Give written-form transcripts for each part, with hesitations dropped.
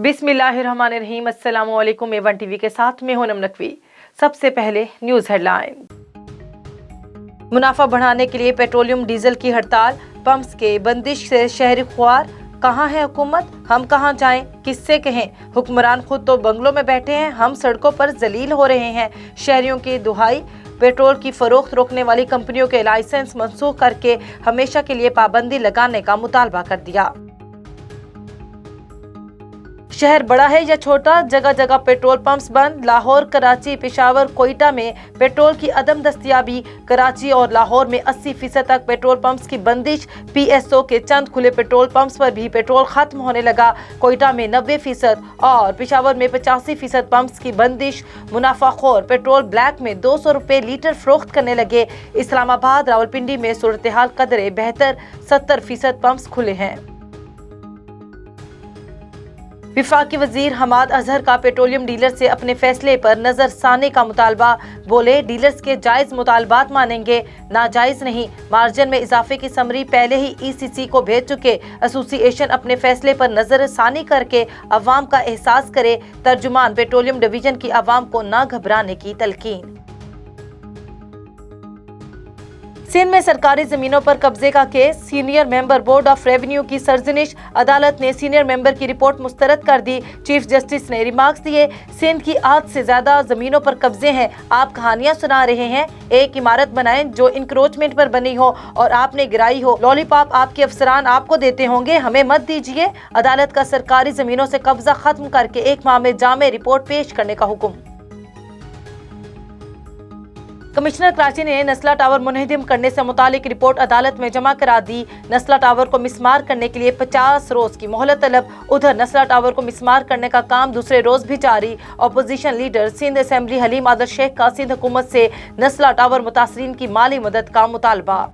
बिस्मिल्लाहिर्रहमानिर्रहीम। अस्सलामु अलैकुम। A1 टीवी के साथ में हूं नम नकवी। सबसे पहले न्यूज हेडलाइन। मुनाफा बढ़ाने के लिए पेट्रोलियम डीजल की हड़ताल, पंप्स के बंदिश से शहरी ख्वार। कहाँ है हुकूमत? हम कहाँ जाएं? किससे कहें? हुक्मरान खुद तो बंगलों में बैठे हैं, हम सड़कों पर जलील हो रहे हैं। शहरियों की दुहाई, पेट्रोल की फरोख्त रोकने वाली कंपनियों के लाइसेंस मनसूख करके हमेशा के लिए पाबंदी लगाने का मुतालबा कर दिया। शहर बड़ा है या छोटा, जगह जगह पेट्रोल पंप्स बंद। लाहौर, कराची, पेशावर, कोयटा में पेट्रोल की अदम दस्तयाबी। कराची और लाहौर में 80% तक पेट्रोल पंप्स की बंदिश। PSO के चंद खुले पेट्रोल पंप्स पर भी पेट्रोल खत्म होने लगा। कोयटा में 90% और पेशावर में 85% पंप्स की बंदिश। मुनाफाखोर पेट्रोल ब्लैक में 200 रुपए लीटर फरोख्त करने लगे। इस्लामाबाद, रावलपिंडी में सूरत हाल कदरे बेहतर, 70% पंप्स खुले हैं। विफाकी वजीर हमाद अजहर का पेट्रोलियम डीलर से अपने फैसले पर नजरसानी का मुतालबा। बोले, डीलर्स के जायज मुतालबात मानेंगे, नाजायज नहीं। मार्जिन में इजाफे की समरी पहले ही ECC को भेज चुके। एसोसिएशन अपने फैसले पर नजरसानी करके अवाम का एहसास करे। तर्जुमान पेट्रोलियम डिवीजन की अवाम को ना घबराने की तलकीन। सिंध में सरकारी जमीनों पर कब्जे का case, senior member board of revenue की सरजनिश। अदालत ने सीनियर मेंबर की रिपोर्ट मुस्तरद कर दी। चीफ जस्टिस ने रिमार्क्स दिए, सिंध की आध से ज्यादा जमीनों पर कब्जे हैं, आप कहानियां सुना रहे हैं। एक इमारत बनाएं जो इंक्रोचमेंट पर बनी हो और आपने गिराई हो। लॉलीपॉप आपके अफसरान आपको देते होंगे, हमें मत दीजिए। अदालत का सरकारी जमीनों से कब्जा खत्म करके 1 माह में जामे रिपोर्ट पेश करने का हुक्म। कमिश्नर कराची ने नस्ला टावर मुनहदम करने से मुतालिक रिपोर्ट अदालत में जमा करा दी। नस्ला टावर को मिसमार करने के लिए 50 रोज की मोहलत तलब। उधर नस्ला टावर को मिसमार करने का काम दूसरे रोज भी जारी। Opposition leader Sindh assembly Haleem Adil Sheikh का सिंध हुकूमत से नस्ला टावर मुतासरीन की माली मदद का मुतालबा।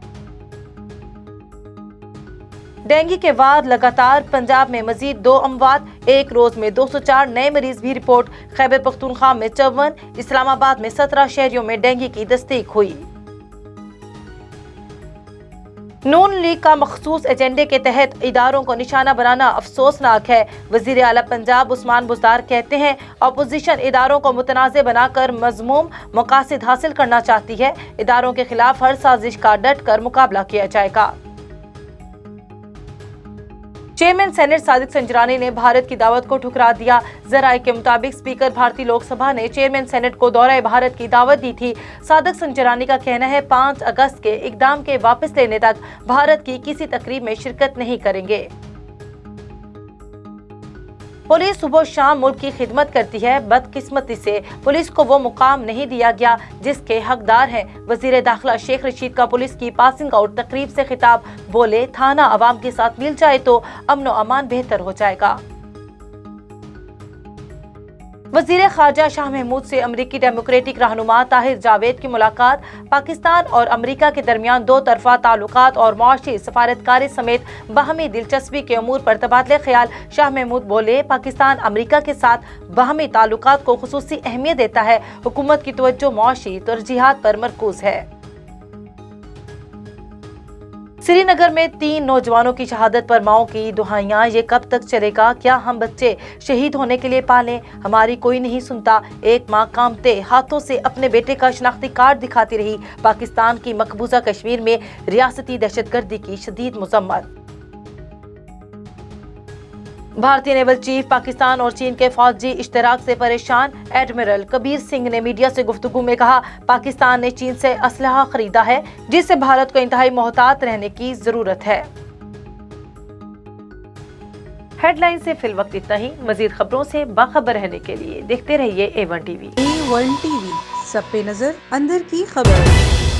डेंगू के बाद लगातार पंजाब में मजीद 2 अमवात। एक रोज में 204 नए मरीज भी रिपोर्ट। खैबर पख्तूनख्वा में 54, इस्लामाबाद में 17 शहरियों में डेंगू की तस्दीक हुई। नून लीग का मखसूस एजेंडे के तहत इदारों को निशाना बनाना अफसोसनाक है। वजीर आला पंजाब उस्मान बुज़दार कहते हैं, अपोजिशन इदारों को मुतनाज़ बनाकर मज़मूम मकासद हासिल करना चाहती है। इदारों के खिलाफ हर साजिश का डट कर मुकाबला किया जाएगा। चेयरमैन सेनेट सादिक संजरानी ने भारत की दावत को ठुकरा दिया। जराये के मुताबिक स्पीकर भारतीय लोकसभा ने चेयरमैन सेनेट को दौरा भारत की दावत दी थी। सादिक संजरानी का कहना है 5 अगस्त के इकदाम के वापस लेने तक भारत की किसी तकरीब में शिरकत नहीं करेंगे। पुलिस सुबह शाम मुल्क की खिदमत करती है, बदकिस्मती से पुलिस को वो मुकाम नहीं दिया गया जिसके हकदार हैं। वजीर दाखिला शेख रशीद का पुलिस की पासिंग आउट तकरीब से खिताब। बोले, थाना अवाम के साथ मिल जाए तो अमन व अमान बेहतर हो जाएगा। वजीर खारजा शाह महमूद से अमरीकी डेमोक्रेटिक रहनुमा ताहिर जावेद की मुलाकात। पाकिस्तान और अमरीका के दरमियान 2 तरफा ताल्लुकात और मुआशी सफारतकारी समेत बाहमी दिलचस्पी के अमूर पर तबादले ख्याल। शाह महमूद बोले, पाकिस्तान अमरीका के साथ बाहमी ताल्लुकात को खुसूसी अहमियत देता है। हुकूमत की तवज्जो मुआशी तरजीहात पर मरकूज है। श्रीनगर में 3 नौजवानों की शहादत पर माओं की दुहाइयां। ये कब तक चलेगा? क्या हम बच्चे शहीद होने के लिए पालें? हमारी कोई नहीं सुनता। एक माँ कांपते हाथों से अपने बेटे का शनाख्ती कार्ड दिखाती रही। पाकिस्तान की मकबूजा कश्मीर में रियासती दहशतगर्दी की शदीद मजम्मत। भारतीय नेवल चीफ पाकिस्तान और चीन के फौजी इश्तराक से परेशान। एडमिरल कबीर सिंह ने मीडिया से गुफ्तगू में कहा, पाकिस्तान ने चीन से असलहा खरीदा है जिससे भारत को इंतहाई मोहतात रहने की जरूरत है। हेडलाइन से फिलवक्त इतना ही। मजीद खबरों से बाखबर रहने के लिए देखते रहिए A1 टीवी। A1 टीवी, सब पे नजर, अंदर की खबर।